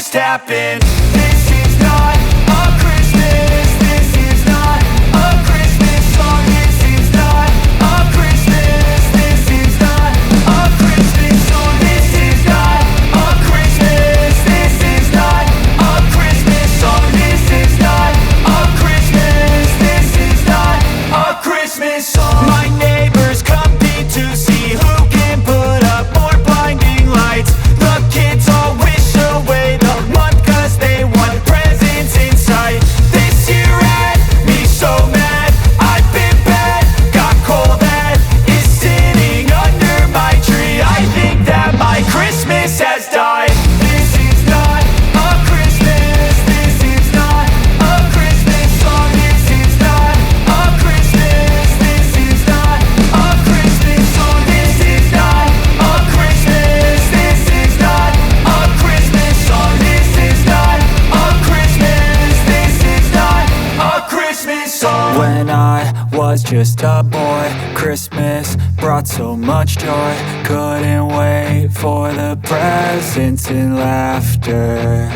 just happened. This is not a Christmas. This is not a Christmas song. This is not a Christmas. This is not a Christmas song. This is not a Christmas. This is not a Christmas song. This is not a Christmas. This is not a Christmas song. My neighbors compete to see who can put up more blinding lights. The kids all wish away the month 'cause they want presents in sight. This year had me so mad, I've been bad, got coal that is sitting under my tree. I think that my Christmas has died. This is not a Christmas. This is not a Christmas song. This is not a Christmas. This is not a Christmas song. This is not a Christmas. This is not a Christmas song. This is not a Christmas. This is not a Christmas song. When I was just a boy, Christmas brought so much joy. Couldn't wait for the presents and laughter.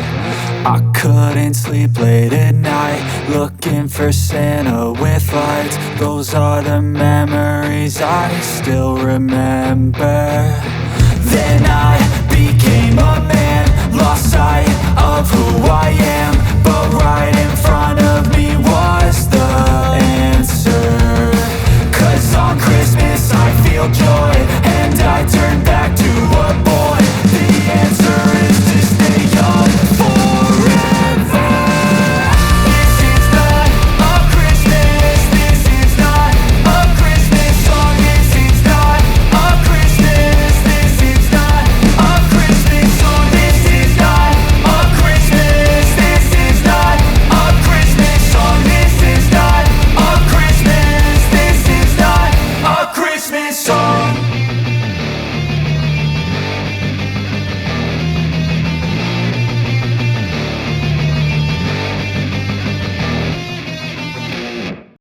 I couldn't sleep late at night, looking for Santa with lights. Those are the memories I still remember. Then I became a man, lost sight of who I am. But right